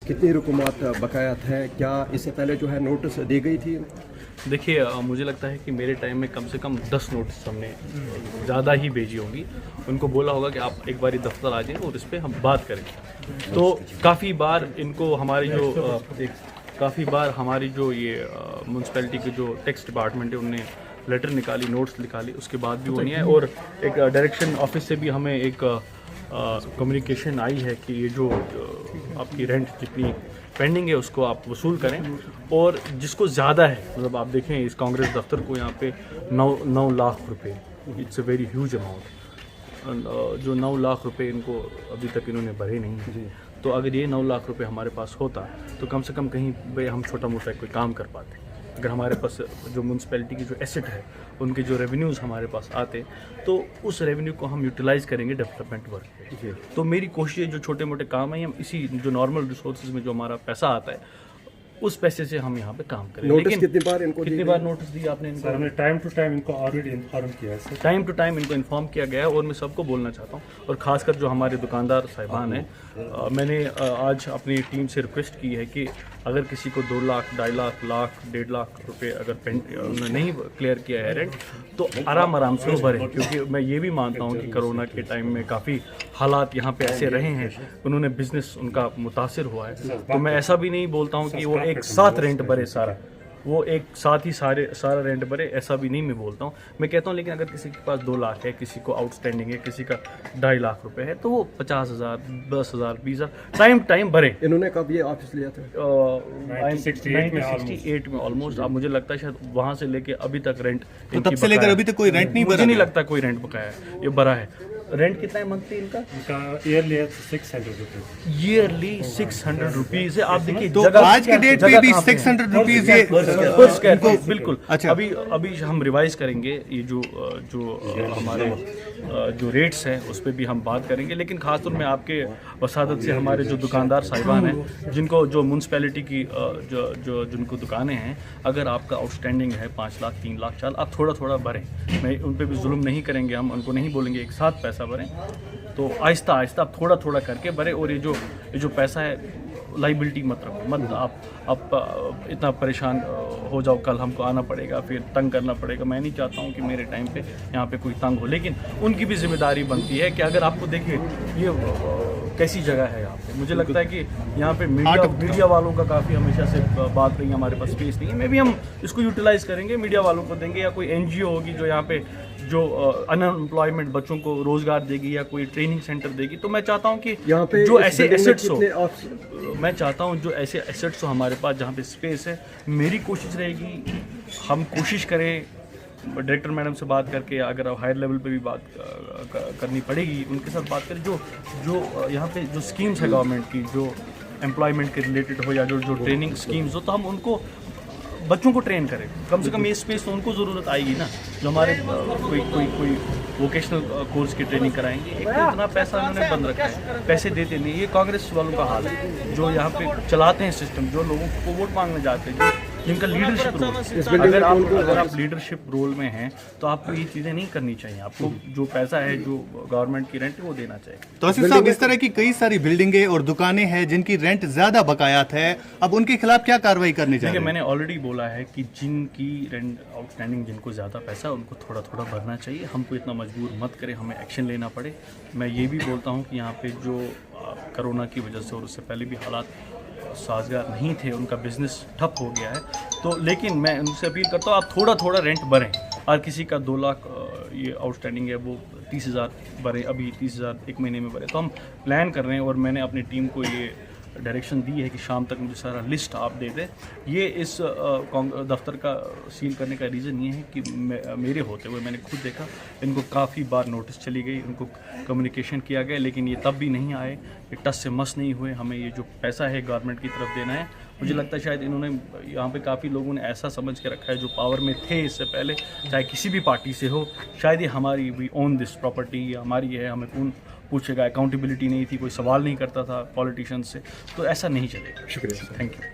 कितनी रुकूमात बकायात हैं, क्या इससे पहले जो है नोटिस दी गई थी? देखिए, मुझे लगता है कि मेरे टाइम में कम से कम 10 नोटिस हमने ज़्यादा ही भेजी होंगी। उनको बोला होगा कि आप एक बारी दफ्तर आ जाइए और इस पर हम बात करेंगे। तो काफ़ी बार इनको हमारी जो ये म्यूनसिपैलिटी के जो टैक्स डिपार्टमेंट है उनने लेटर निकाली, नोट्स निकाली, उसके बाद भी वो नहीं है। और एक डायरेक्शन ऑफिस से भी हमें एक कम्युनिकेशन आई है कि ये जो आपकी रेंट जितनी पेंडिंग है उसको आप वसूल करें। और जिसको ज़्यादा है, मतलब आप देखें इस कांग्रेस दफ्तर को यहाँ पे 9 लाख रुपए, it's a very huge amount. जो 9 लाख रुपए इनको अभी तक इन्होंने भरे नहीं हैं। तो अगर ये 9 लाख रुपए हमारे पास होता तो कम से कम कहीं पे हम छोटा मोटा कोई काम कर पाते। अगर हमारे पास जो म्यूनसिपैलिटी की जो एसेट है उनके जो रेवेन्यूज़ हमारे पास आते तो उस रेवेन्यू को हम यूटिलाइज़ करेंगे डेवलपमेंट वर्क पे। तो मेरी कोशिश है जो छोटे मोटे काम है हम इसी जो नॉर्मल रिसोर्सेज में जो हमारा पैसा आता है उस पैसे से हम यहाँ पे काम करें। नोटिस कितनी बार इनको कितनी बार नोटिस दिया आपने इनको? हमने टाइम टू टाइम इनको ऑलरेडी इन्फॉर्म किया है सर। टाइम टू टाइम इनको इन्फॉर्म किया गया है। और मैं सबको बोलना चाहता हूँ और ख़ासकर जो हमारे दुकानदार साहिबान हैं, मैंने आज अपनी टीम से रिक्वेस्ट की है कि अगर किसी को 2 लाख, 2.5 लाख, 1.5 लाख रुपए अगर उन्होंने नहीं क्लियर किया है रेंट तो आराम से वो भरें। क्योंकि मैं ये भी मानता हूँ कि कोरोना के टाइम में काफ़ी हालात यहाँ पे ऐसे रहे हैं, उन्होंने बिजनेस उनका मुतासिर हुआ है। तो मैं ऐसा भी नहीं बोलता हूँ कि वो एक साथ रेंट भरे सारा, वो एक साथ ही सारा रेंट भरे, ऐसा भी नहीं मैं बोलता हूँ। मैं कहता हूँ लेकिन अगर किसी के पास 2 लाख है, किसी को आउटस्टैंडिंग है, किसी का 2.5 लाख रुपए है तो वो 50,000, 10,000, 20,000 टाइम भरे। इन्होंने कब ये ऑफिस लिया था? 1968 में ऑलमोस्ट। अब मुझे लगता है शायद वहाँ से लेके अभी तक रेंट, तो तब से लेकर अभी तक कोई रेंट नहीं भरा? मुझे नहीं लगता कोई रेंट बकाया है, ये भरा है। रेंट कितना है मंथली इनका? ईयरली है 600 रुपीज़। ईयरली 600 रुपीज़ है। आप देखिए तो आज के डेट पे भी 600 रुपीज़ ये पर स्क्वायर फीट, बिल्कुल। अच्छा। अभी हम रिवाइज करेंगे ये जो हमारे जो रेट्स हैं उस पर भी हम बात करेंगे। लेकिन खासतौर में आपके वसादत से हमारे जो दुकानदार साहिबान हैं जिनको जो म्यूनसिपैलिटी की जो जिनको दुकानें हैं, अगर आपका आउटस्टैंडिंग है 5 लाख, 3 लाख, 4 आप थोड़ा थोड़ा भरें। मैं उन पर भी जुल्म नहीं करेंगे, हम उनको नहीं बोलेंगे एक साथ पैसा भरें। तो आहिस्ता आहिस्ता आप थोड़ा थोड़ा करके भरें। और ये जो पैसा है लाइबिलिटी मत रखो, मत आप इतना परेशान हो जाओ, कल हमको आना पड़ेगा, फिर तंग करना पड़ेगा। मैं नहीं चाहता हूँ कि मेरे टाइम पे यहाँ पे कोई तंग हो। लेकिन उनकी भी जिम्मेदारी बनती है कि अगर आपको देखिए ये कैसी जगह है यहाँ पे, मुझे लगता है कि यहाँ पे मीडिया वालों का काफ़ी हमेशा से बात रही है, हमारे पास स्पेस नहीं है। मे भी हम इसको यूटिलाइज करेंगे, मीडिया वालों को देंगे या कोई NGO होगी जो यहाँ पे जो अनएम्प्लॉयमेंट बच्चों को रोजगार देगी या कोई ट्रेनिंग सेंटर देगी। तो मैं चाहता हूँ कि यहाँ पे जो ऐसे एसेट्स हो, मैं चाहता हूँ जो ऐसे एसेट्स हो हमारे पास जहाँ पे स्पेस है, मेरी कोशिश रहेगी हम कोशिश करें डायरेक्टर मैडम से बात करके, अगर हायर लेवल पे भी बात करनी पड़ेगी उनके साथ बात करें, जो यहाँ पे जो स्कीम्स है गवर्नमेंट की, जो एम्प्लॉयमेंट के रिलेटेड हो या जो ट्रेनिंग स्कीम्स हो, तो हम उनको बच्चों को ट्रेन करें। कम से कम ये स्पेस तो उनको ज़रूरत आएगी ना, जो हमारे कोई वोकेशनल कोर्स की ट्रेनिंग कराएंगे। एक तो इतना पैसा उन्होंने बंद रखा है, पैसे देते नहीं। ये कांग्रेस वालों का हाल है जो यहाँ पे चलाते हैं सिस्टम, जो लोगों को वोट मांगने जाते हैं, जिनका लीडरशिप रोल। अगर आप लीडरशिप रोल में हैं तो आपको ये चीज़ें नहीं करनी चाहिए। आपको जो पैसा है, जो गवर्नमेंट की रेंट है, वो देना चाहिए। तो आसिफ साहब, इस तरह की कई सारी बिल्डिंगें और दुकानें हैं जिनकी रेंट ज्यादा बकायात है, अब उनके खिलाफ क्या कार्रवाई करनी चाहिए? मैंने ऑलरेडी बोला है कि जिनकी रेंट आउटस्टैंडिंग, जिनको ज़्यादा पैसा, उनको थोड़ा थोड़ा भरना चाहिए। हमको इतना मजबूर मत करें, हमें एक्शन लेना पड़े। मैं ये भी बोलता हूँ कि यहाँ पे जो कोरोना की वजह से और उससे पहले भी हालात साजगार नहीं थे, उनका बिजनेस ठप हो गया है। तो लेकिन मैं उनसे अपील करता हूँ आप थोड़ा थोड़ा रेंट भरें। और किसी का 2 लाख ये आउटस्टैंडिंग है, वो 30,000 भरे, अभी 30,000 एक महीने में भरे। तो हम प्लान कर रहे हैं और मैंने अपनी टीम को ये डायरेक्शन दी है कि शाम तक मुझे सारा लिस्ट आप दे दें। ये इस दफ्तर का सील करने का रीज़न ये है कि मेरे होते हुए मैंने खुद देखा, इनको काफ़ी बार नोटिस चली गई, इनको कम्युनिकेशन किया गया, लेकिन ये तब भी नहीं आए, ये टस से मस नहीं हुए। हमें ये जो पैसा है गवर्नमेंट की तरफ देना है। मुझे लगता है शायद इन्होंने यहाँ पे काफ़ी लोगों ने ऐसा समझ के रखा है जो पावर में थे इससे पहले, चाहे किसी भी पार्टी से हो, शायद ये हमारी वी ओन दिस प्रॉपर्टी, हमारी है, हमें कौन पूछेगा। अकाउंटेबिलिटी नहीं थी, कोई सवाल नहीं करता था पॉलिटिशियंस से, तो ऐसा नहीं चलेगा। शुक्रिया, थैंक यू।